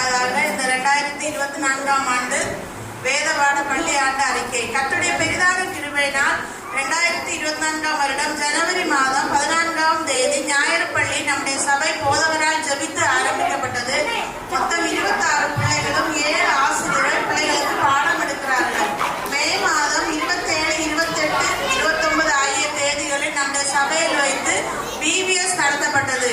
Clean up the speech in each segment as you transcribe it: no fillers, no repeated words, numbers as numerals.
முதலாவதாக இந்த 2024ஆம் ஆண்டு வேதபாட பள்ளி ஆண்டு அறிக்கை. கர்த்தருடைய பெரிதான கிருபையினால் 2024ஆம் வருடம் ஜனவரி மாதம் 14ஆம் தேதி ஞாயிறு பள்ளி நம்முடைய சபை போதவரால் ஜெபித்து ஆரம்பிக்கப்பட்டது. மொத்தம் 26 பிள்ளைகளும் 7 ஆசிரியர்கள் பிள்ளைகளுக்கு பாடம் எடுக்கிறார்கள். மே மாதம் 27, 28, 29 ஆகிய தேதிகளில் நம்முடைய சபையில் வைத்து பிபிஎஸ் நடத்தப்பட்டது.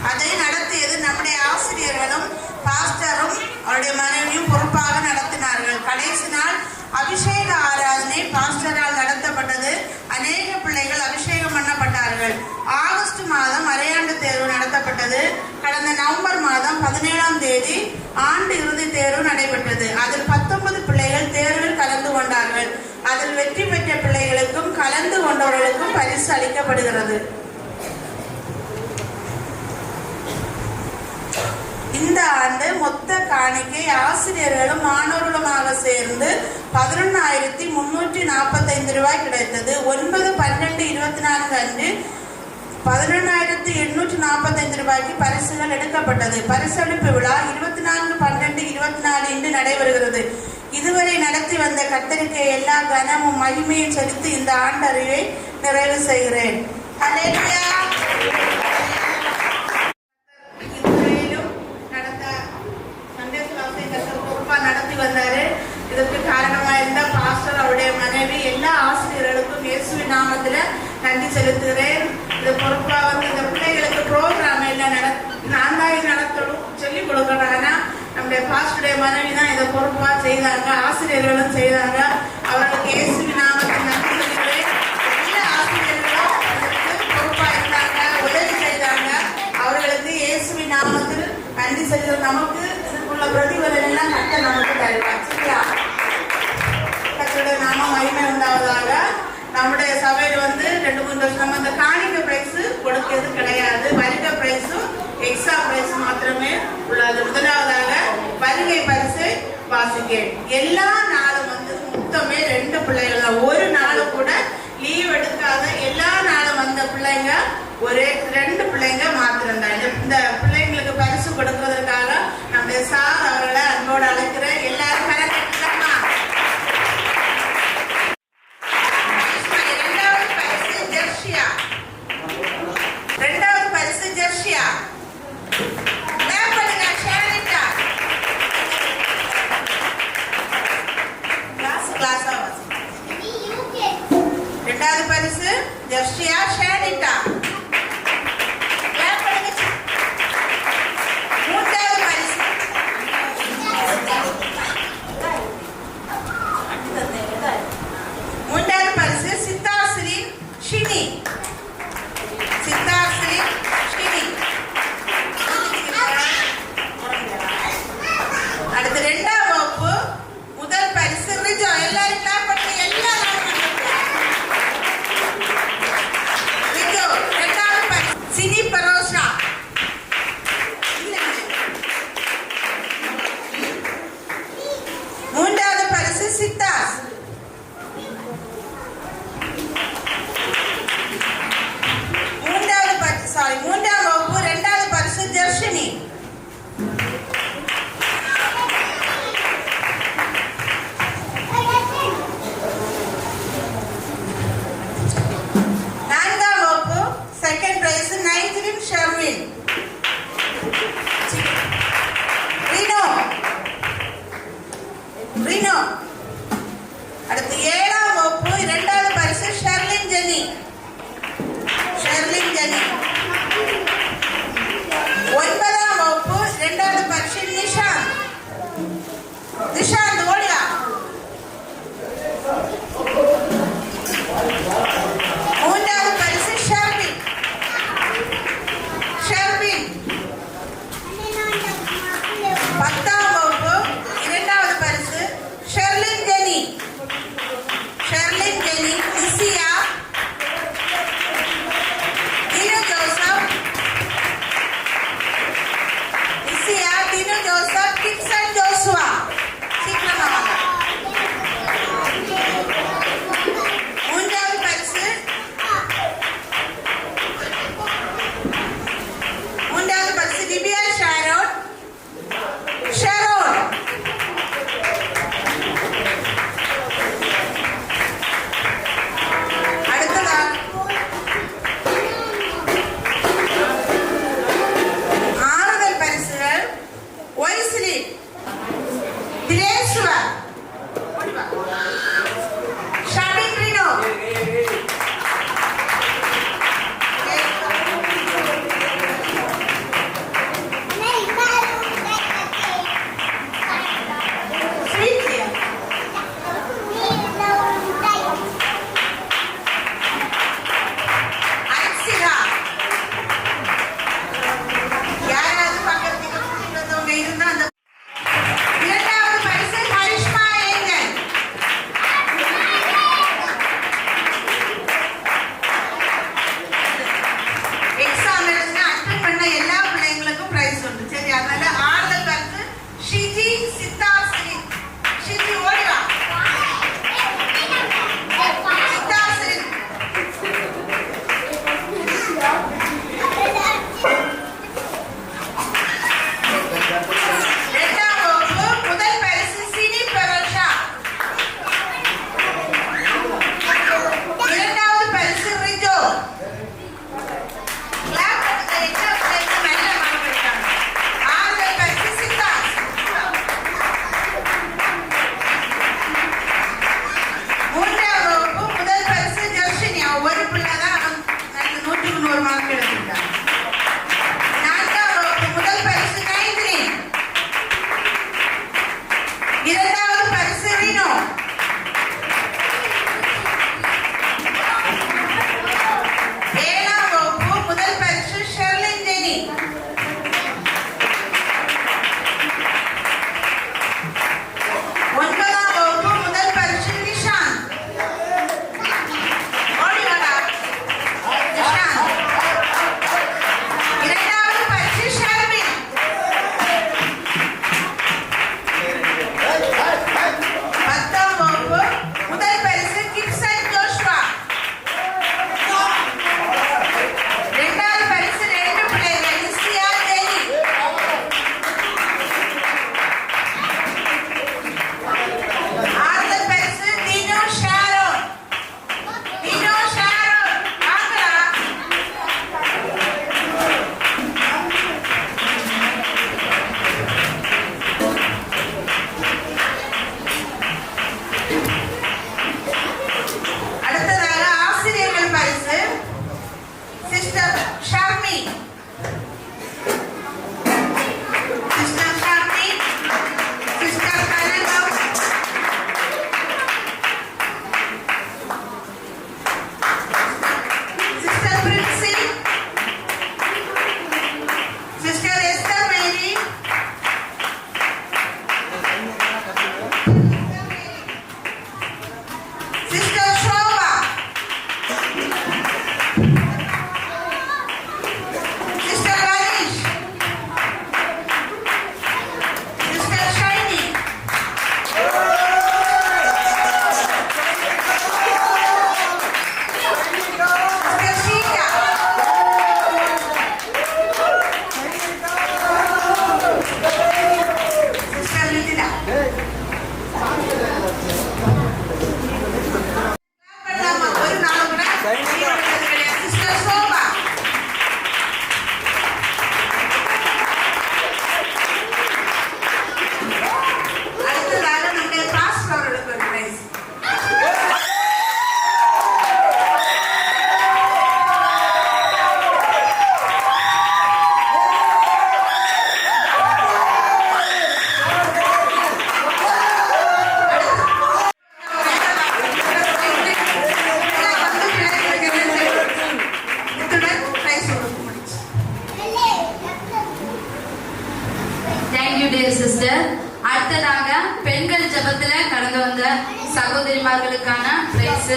அதை நடத்தியது நம்முடைய ஆசிரியர்களும் பாஸ்டரும் அவருடைய மனைவியும் பொறுப்பாக நடத்தினார்கள். கடைசி நாள் அபிஷேக ஆராதனை பாஸ்டரால் நடத்தப்பட்டது. அநேக பிள்ளைகள் அபிஷேகம் பண்ணப்பட்டார்கள். ஆகஸ்ட் மாதம் அரையாண்டு தேர்வு நடத்தப்பட்டது. கடந்த நவம்பர் மாதம் 17ஆம் தேதி ஆண்டு இறுதி தேர்வு நடைபெற்றது. அதில் 19 பிள்ளைகள் தேர்வில் கலந்து கொண்டார்கள். அதில் வெற்றி பெற்ற பிள்ளைகளுக்கும் கலந்து கொண்டவர்களுக்கும் பரிசு அளிக்கப்படுகிறது. இந்த ஆண்டு மொத்த காணிக்கை ஆசிரியர்களும் மாணவர்களுமாக சேர்ந்து 11,345 ரூபாய் கிடைத்தது. 9/12/24 அன்று 11,845 ரூபாய்க்கு பரிசுகள் எடுக்கப்பட்டது. பரிசளிப்பு விழா 24/12/24 இன்று நடைபெறுகிறது. இதுவரை நடத்தி வந்த கர்த்தருக்கு எல்லா கனமும் மகிமையும் செலுத்தி இந்த ஆண்டறிவை நிறைவு செய்கிறேன். ஹல்லேலூயா. நடத்தி வந்தாரு. இதற்கு காரணமா இருந்த பாஸ்டர், அவருடைய மனைவி, எல்லா ஆசிரியர்களுக்கும் இயேசுவின் நாமத்துல நன்றி செலுத்துகிறேன். இது பொறுப்பா வந்து இந்த பிள்ளைகளுக்கு ப்ரோக்ராம் எல்லாம் நான் தான் நடத்தணும் சொல்லிக் கொடுக்கணும். ஆனா நம்முடைய பாஸ்டருடைய மனைவி தான் இதை பொறுப்பா செய்தாங்க. ஆசிரியர்களும் செய்தாங்க. அவர்களுக்கு இயேசுவின் நாமத்தில் நன்றி செலுத்துகிறேன். எல்லா ஆசிரியர்களும் பொறுப்பா இருந்தாங்க, உதவி செய்தாங்க. அவர்களுக்கு இயேசுவின் நாமத்தில் நன்றி செலுத்த நமக்கு பிரதிபலன் எல்லாம் கர்த்தர் நமக்கு தருவார். சரியா? கர்த்தருடைய நாம மகிமை உண்டாவதாக. நம்முடைய சபையில் வந்து 2-3 வருஷம் அந்த காணிக்கை பிரைஸ் கொடுக்கிறது கிடையாது. வருகை பிரைஸும் எக்ஸ்ட்ரா பிரைஸ் மாத்திரமே உள்ளது. முதலாவதாக வருகை பரிசை வாசிக்க எல்லா நாளும் வந்து மொத்தமே 2 பிள்ளைகள் தான். ஒரு நாளும் கூட லீவ் எடுக்காத எல்லா நாளும் வந்த பிள்ளைங்க ஒரே 2 பிள்ளைங்க மாத்திரம் தான். இந்த பிள்ளைங்களுக்கு பரிசு கொடுக்கிறதுக்காக நம்முடைய சார் அவர்களை அன்போடு அழைக்கிறேன். எல்லாரும் கலந்துக்கலாமா? 2வது பரிசு ஜெர்ஷியா. 2வது பரிசு ஜெர்ஷியா. ரெண்டாவது பரிசு ஜெர்ஷியா ஷேனிட்டா. Thank you sister. அடுத்ததாக பெண்கள் ஜெபத்துல கடந்து வந்த சகோதரிமார்களுக்கான பிரைஸ்.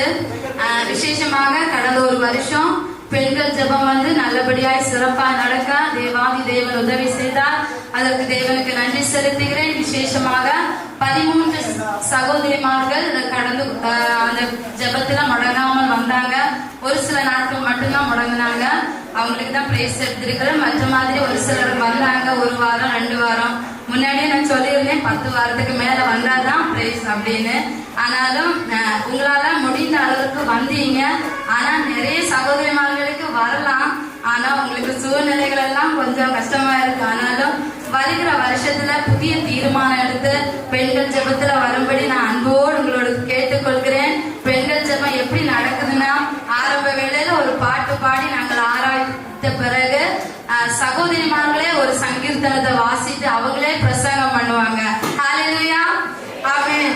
விசேஷமாக கடந்த ஒரு வருஷம் பெண்கள் ஜெபம் நல்லபடியாய் சிறப்பாக நடக்க தேவாதி தேவன் உதவி செய்தார். அதற்கு தேவனுக்கு நன்றி செலுத்துகிறேன். விசேஷமாக 13 சகோதரிமார்கள் கடந்து அந்த ஜெபத்துல முடங்காமல் வந்தாங்க. ஒரு சில நாட்கள் மட்டும்தான் முடங்கினாங்க. அவங்களுக்கு தான் பிரைஸ் எடுத்திருக்கிறேன். மற்ற மாதிரி ஒரு சிலர் வந்தாங்க 1 வாரம் 2 வாரம். முன்னாடியே நான் சொல்லியிருந்தேன் 10 வாரத்துக்கு மேல வந்தாதான் பிரைஸ் அப்படின்னு. ஆனாலும் உங்களால முடிந்த அளவுக்கு வந்தீங்க. ஆனா நிறைய சகோதரிமார்களுக்கு வரலாம். ஆனா உங்களுக்கு சூழ்நிலைகள் எல்லாம் கொஞ்சம் கஷ்டமா இருக்கு. ஆனாலும் வருகிற வருஷத்துல புதிய தீர்மானம் எடுத்து பெண்கள் ஜெபத்துல வரும்படி நான் அன்போடு உங்களோட கேட்டுக்கொள்கிறேன். பெண்கள் ஜெபம் எப்படி நடக்குதுன்னா, ஆரம்ப வேளையில ஒரு பாட்டு பாடி நாங்கள் ஆராய்த்த பிறகு சகோதரிமார்களே ஒரு சங்கீர்த்தனத்தை வாசித்து அவங்களே பிரசங்கம் பண்ணுவாங்க. ஹல்லேலூயா, ஆமென்.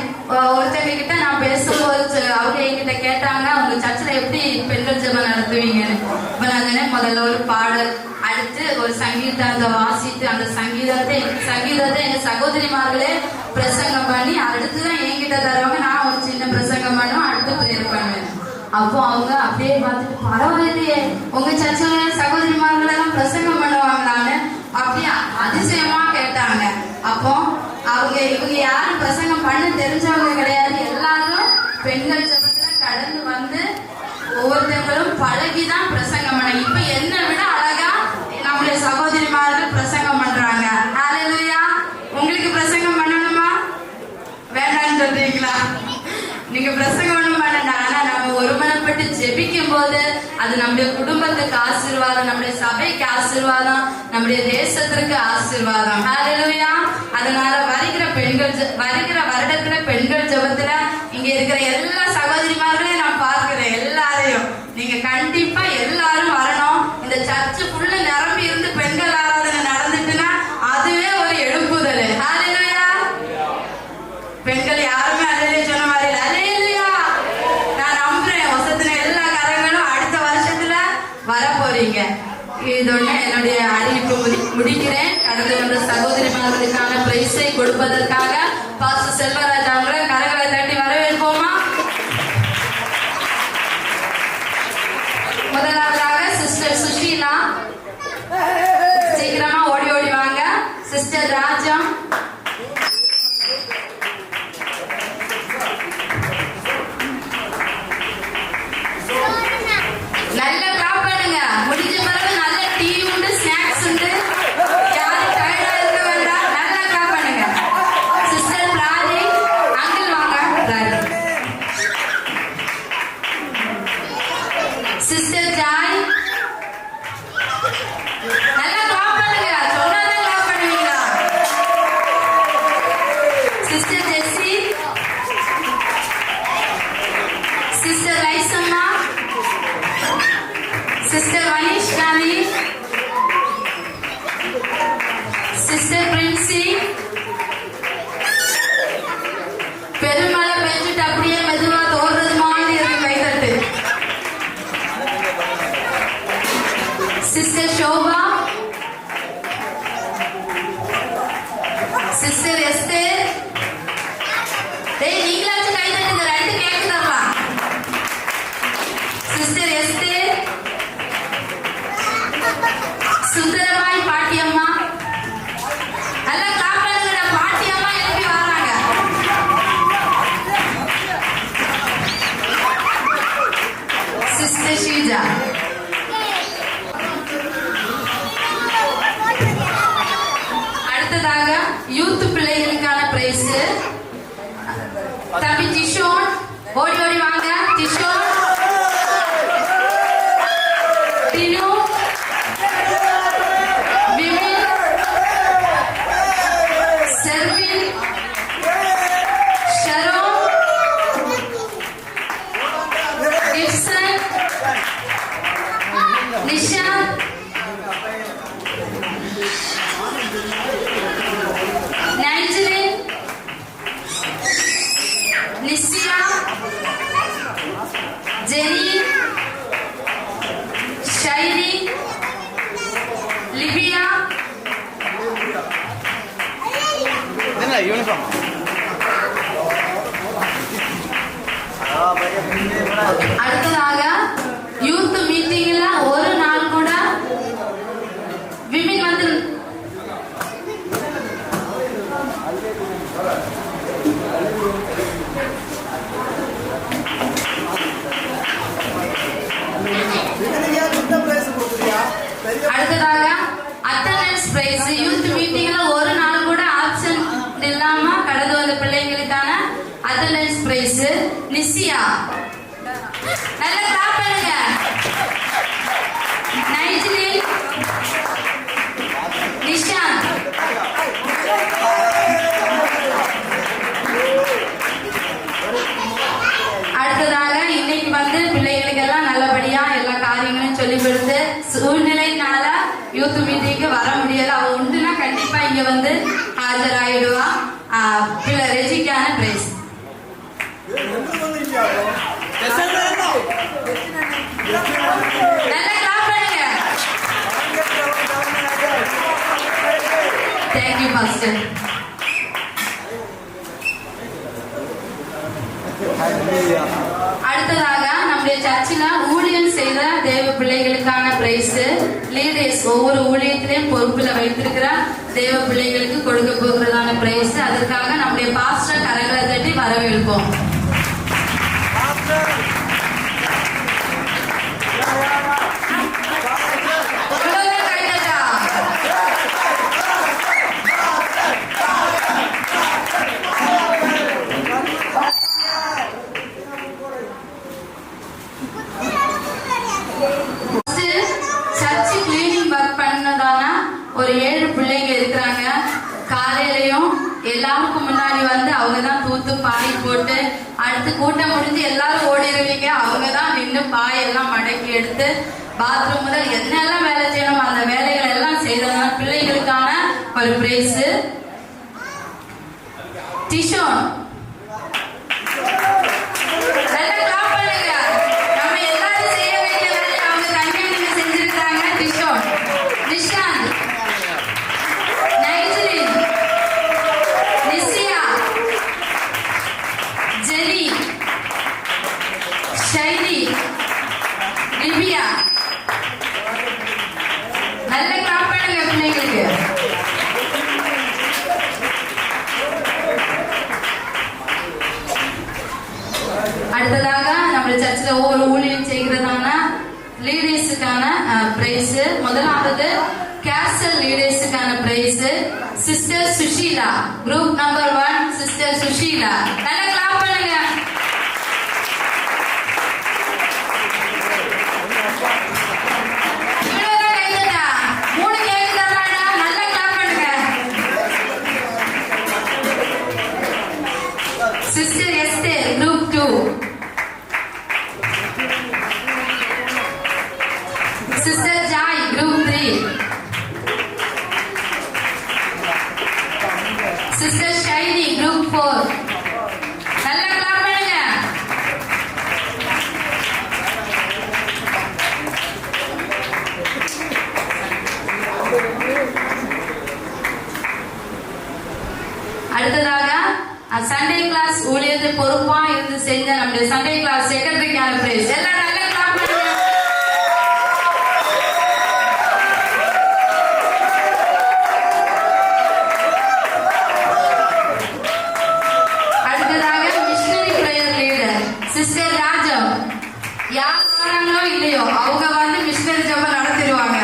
ஒருத்தங்க கிட்ட நான் பேசும்போது அவங்க என்கிட்ட கேட்டாங்க, உங்க சர்ச்சில் எப்படி பெண்கள் ஜெபம் நடத்துவீங்கன்னு. இப்ப நான் முதல்ல ஒரு பாடல், அடுத்து ஒரு சங்கீதத்தை வாசித்து அந்த சங்கீதத்தை எங்க சகோதரிமார்களே பிரசங்கம் பண்ணி அடுத்துதான் என்கிட்ட தருவாங்க. நான் ஒரு சின்ன பிரசங்கம் பண்ணுவேன், அடுத்து பிரேயர் பண்ணுவேன். அப்போ அவங்க அப்படியே பார்த்துட்டு, பரவாயில்லையே உங்க சர்ச்சில சகோதரிமார்கள் எல்லாம் பிரசங்கம் பண்ணுவாங்களான்னு அப்படியே அதிசயமா கேட்டாங்க. அப்போ இவங்க யாரும் பிரசங்கம் பண்ண தெரிஞ்சவங்க கிடையாது. எல்லாரும் பெண்கள் ஜெபத்துல கடந்து வந்து ஒவ்வொருத்தங்களும் பழகிதான் பிரசங்கம் பண்ண. இப்ப என்ன விட அழகா நம்முடைய சகோதரிமார்கள் பிரசங்கம் பண்றாங்க. ஹல்லேலூயா. உங்களுக்கு பிரசங்கம் பண்ணணுமா வேண்டாம்னு சொல்றீங்களா? நீங்க பிரசங்கம் பண்ண வேண்டாம். ஆனா நம்ம ஒருமனப்பட்டு ஜெபிக்கும் போது அது நம்முடைய குடும்பத்துக்கு ஆசீர்வாதம், நம்முடைய சபைக்கு ஆசீர்வாதம், நம்முடைய தேசத்திற்கு ஆசீர்வாதம். ஹல்லேலூயா. அதனால வருகிற வருடத்துல பெண்கள் ஜெபத்துல இங்க இருக்கிற எல்லா சகோதரிமார்களையும் நான் பார்க்கிறேன். எல்லாரையும் நீங்க கண்டிப்பா எல்லாரும் வரணும். இந்த சர்ச்சு ஃபுல்லா நிரம்பி இருந்து பெண்கள் ஆராதனை நடந்துட்டுன்னா அதுவே ஒரு எழுப்புதல். ஹல்லேலூயா. பெண்கள் யாருமே அல்லேலூயா சொன்ன மாதிரி இல்லை. அல்லேலூயா. நான் நம்புறேன் வசத்தின எல்லா கரங்களும் அடுத்த வருஷத்துல வர போறீங்க. இதோட என்னுடைய அறிவிப்பு முடிக்கிறேன். கடந்து வந்த சகோதரிமார்களுக்கான பிரைஸை கொடுப்பதற்காக பாஸ்டர் செல்வராஜ் அவங்களை கரங்களை தட்டி வரவேற்போமா? முதலாவதாக சிஸ்டர் சுஷீலா, சீக்கிரமா ஓடி ஓடி வாங்க. சிஸ்டர் ராஜா, நல்ல கிளாப் பண்ணுங்க. முடிஞ்ச பிறகு நல்ல டீ உண்டு, ஸ்நாக்ஸ் உண்டு. யாரும் டயர்டா இருக்க வேண்டாம். நல்ல கிளாப் பண்ணுங்க. சிஸ்டர் பிராதி, அங்கிள் வாங்க. சிஸ்டர் ஜாய், நல்ல கிளாப் பண்ணுங்க. சொன்னாதான் கிளாப் பண்ணுவீங்களா? சிஸ்டர் ஜெஸ்ஸி, சிஸ்டர் ரைசம்மா, சிஸ்டர் வனிஷ் காலி, சிஸ்டர் பிரின்சி. பெருமழை பெஞ்சிட்டு அப்படியே மெதுவா தோன்றது மாதிரி இருக்கு. கைதட்டு. Sister Sobha, sister Esther. நீங்களாச்சும் கைதட்டுங்க, 2 கேக்கு தரலாம். சிஸ்டர் எஸ்தர், சுந்தரமாய் பாட்டியம்மா, நல்லா கிளாப் பண்ணுங்க. பாட்டியம்மா எழுப்பி வராங்க. சிஸ்டர் ஷீஜா, வாங்க யூனிஃபார்ம். அடுத்ததாக யூத் மீட்டிங்ல ஒரு நாள் கூட விமன் வந்து அடுத்ததாக அட்டெண்டன்ஸ் பிரைஸ் யூத் மீட்டிங்ல ஒரு நாள் கூட ஆப்ஷன் இல்லாம கடந்து வந்த பிள்ளைங்களுக்கான அட்டெண்டன்ஸ் பிரைஸ் நிசியா. நல்ல கிளாப் பண்ணுங்க. நைஜிலின், நிஷாந்த், அடுத்ததாக இன்னைக்கு வந்து பிள்ளைகளுக்கு எல்லாம் நல்லபடியா எல்லா காரியங்களும் சொல்லி கொடுத்து சூழ்நிலைனால யூத் மீட்டிங்க்கு வர முடியல. அவ உண்டுனா கண்டிப்பா இங்க வந்து ஆஜராயிடுவா. பிள்ளை ரெஜிக்கான பிரைஸ். நல்ல கிளாப் பண்ணுங்க. Thank you pastor. அடுத்ததாக நம்முடைய சர்ச்சில் ஊழியம் செய்த தேவ பிள்ளைகளுக்கான பிரைஸ் லீடர்ஸ் ஒவ்வொரு ஊழியத்திலையும் பொறுப்புல வைத்திருக்கிற தேவ பிள்ளைகளுக்கு கொடுக்க போகிறதான பிரைஸ். அதற்காக நம்முடைய பாஸ்டர் கரங்களை தட்டி வரவேற்போம். சர்ச்சு கிளீனிங் ஒர்க் பண்ணதான ஒரு 7 பிள்ளைங்க இருக்கிறாங்க. காலையிலயும் எல்லாருக்கும் முன்னாடி வந்து அவங்க தான் தூத்து பாய் போட்டு அடுத்து கூட்டம் முடிஞ்சு எல்லாரும் ஓடிடுவீங்க. அவங்க தான் நின்று பாயெல்லாம் மடக்கி எடுத்து பாத்ரூம் முதல் என்னெல்லாம் வேலை செய்யணும் அந்த வேலைகள் எல்லாம் செய்ததுனால பிள்ளைகளுக்கான ஒரு பிரைஸ். டிஷோன் நல்ல கிளாப் பண்ணுங்க பிள்ளைங்களுக்கு. அடுத்ததாக நம்ம சர்ச்சில் ஒவ்வொரு ஊழியம் செய்கிறதான லீடர்ஸுக்கான பிரைஸ். முதலாவது கேசல் லீடர்ஸுக்கான prize sister Sushila, group number 1 sister Sushila. நல்ல கிளாப் பண்ணுங்க. Sister Esther, Group 2. Sister Joy, Group 3. Sister Shiny, Group 4. நல்ல கிளாப் பண்ணுங்க. அடுத்ததாக சண்டே கிளாஸ் ஊழியத்தை பொறுப்பா இருந்து செஞ்ச நம்முடைய சண்டே கிளாஸ் செக்ரட்டரிக்கான பிரைஸ். எல்லாம் நல்ல கிளாப் பண்ணுங்க. அடுத்ததாக missionary prayer leader sister Rajam. யார் வராங்களோ இல்லையோ அவங்க வந்து மிஷனரி ஜெபம் நடத்திடுவாங்க.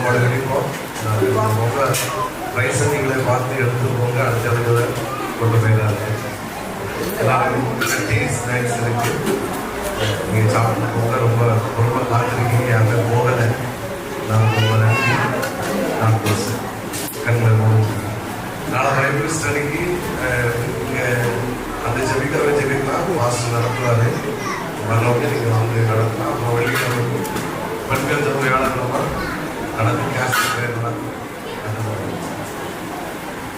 மாடு கிடைப்போம். உங்க ரைஸை நீங்களே பார்த்து எடுத்து போங்க. அடுத்த இடத்துல கொண்டு போயிடாது. எல்லாருக்கும் டீ ஸ்நாக்ஸ் இருக்கு. நீங்கள் சாப்பிட்டு போங்க. ரொம்ப ரொம்ப காத்திருக்கீங்க. யாருமே போகலை. நான் ரொம்ப நன்றி. நான் பேசு கண்களை மூணு நாளை பைபிள் ஸ்டடிக்கு இங்கே அந்த ஜெபிக்கலாம் மாஸ்டர் நடத்துவார். வரலோட நீங்கள் வந்து நடத்தலாம். அப்புறம் வெள்ளிக்கிழமை பெண்கள் ஜெபம் வியாழக்கிழமை நடந்து கேஷ் நடக்கும்.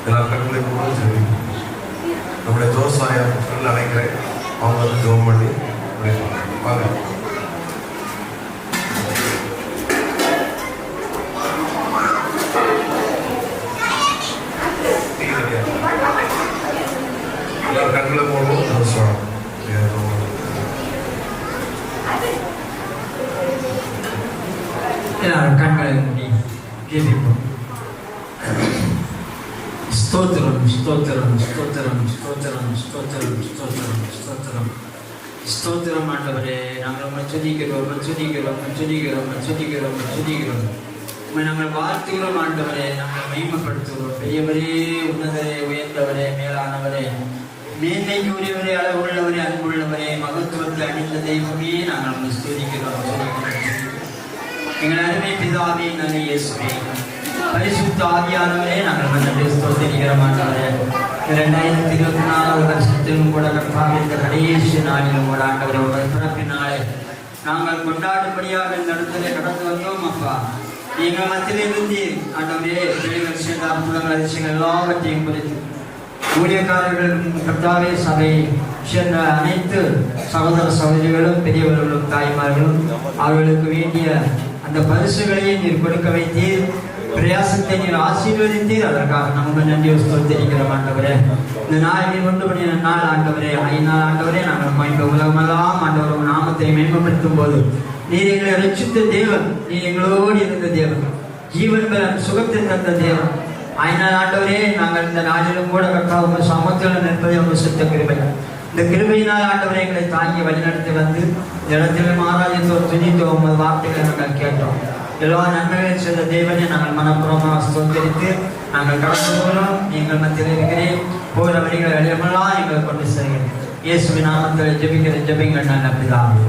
எல்லா கண்களை கூட ஜெபிக்கும். நம்முடைய ஜோசாயா நினைக்கிறேன். அவங்க வந்து ஜோம் பண்ணி வாங்க. எல்லாரும் கண்களை போடுவோம். ஜோசா எல்லாரும் கண்களை மூடி கேட்போம். ஸ்தோத்திரம் ஸ்தோத்திரம் ஸ்தோத்திரம் ஸ்தோத்திரம் ஸ்தோத்திரம் ஸ்தோத்திரம் ஸ்தோத்திரம் ஸ்தோத்திரம். ஆண்டவரே, நாங்கள் மச்சுதிக்கிறோம் மச்சுதிக்கிறோம் மச்சுதிக்கிறோம் மச்சுதிக்கிறோம் மச்சுதிக்கிறோம். நாங்கள் வாழ்த்துகிறோம் ஆண்டவரே. நாங்கள் மகிமைப்படுத்துகிறோம். பெரியவரே, உன்னதரே, உயர்ந்தவரே, மேலானவரே, மேன்மைக்கு உரியவரே, அளவுள்ளவரே, அன்புள்ளவரே, மகத்துவத்தை அணிந்த தெய்வமே, நாங்கள் உங்களை ஸ்தோதிக்கிறோம். எங்கள் அருமை பிதாவே, நல்ல இயேசுவே, பரிசுத்த ஆவியானவரே, நாங்கள் நன்றி ஸ்தோத்திரிக்கிறோம் ஆண்டவரே. 2024 வருஷத்திலும் கூட இந்த கடைசி நாளிலும் கூட ஆண்டவரே, ஒரு பிறப்பினாலே நாங்கள் கொண்டாடும்படியாக இந்த இடத்துல கடந்து வந்தோம். அப்பா, எங்கள் மத்தியிலிருந்து ஆண்டவரே பிள்ளைகள் சேர்ந்த அற்புதங்கள் அதிசயங்கள் எல்லாவற்றையும் குறித்து ஊழியக்காரர்களும் கர்த்தாவே சபை சேர்ந்த அனைத்து சகோதர சகோதரிகளும் பெரியவர்களும் தாய்மார்களும் அவர்களுக்கு வேண்டிய அந்த பரிசுகளையே நீர் கொடுக்க வைத்தீர். பிரயாசத்தை நீர் ஆசீர்வதித்தீர். அதற்காக நமக்கு நன்றி ஸ்தோத்திரிக்கிறோம் ஆண்டவரே. இந்த நாள் நீர் கொண்டு பண்ணின நாள் ஆண்டவரே, 5 நாள் ஆண்டவரே, நாங்கள் இந்த உலகமெல்லாம் ஆண்டவர் நாமத்தை மேம்படுத்தும் போது நீர் எங்களை ரட்சித்த தேவன், நீர் எங்களோடு இருந்த தேவன், ஜீவன் பலன் சுகத்தை தந்த தேவன். 5 நாள் ஆண்டவரே, நாங்கள் இந்த நாளிலும் கூட கர்த்தாவுக்கு சமத்தில் நிற்பதை உங்கள் சுத்த கிருபை. இந்த கிருபையினால் ஆண்டவரை எங்களை தாங்கி வழிநடத்தி வந்து இந்த இடத்துல மாராஜத்தோடு துணித்தோம். உங்கள் வார்த்தைகளை நாங்கள் கேட்டோம். எல்லா நன்மைகளையும் சேர்ந்த தேவனை நாங்கள் மனப்பூர்வமாக ஸ்தோத்திரித்து நாங்கள் கடந்து போகிறோம். நீங்கள் மத்தியில் இருக்கிறேன். போகிற வழிகளை வெளியமெல்லாம் எங்களை கொண்டு செல்கிறேன். இயேசுவின் நாமத்தில் ஜெபிக்கிற ஜெபிங்கள் நல்ல பிதாவே.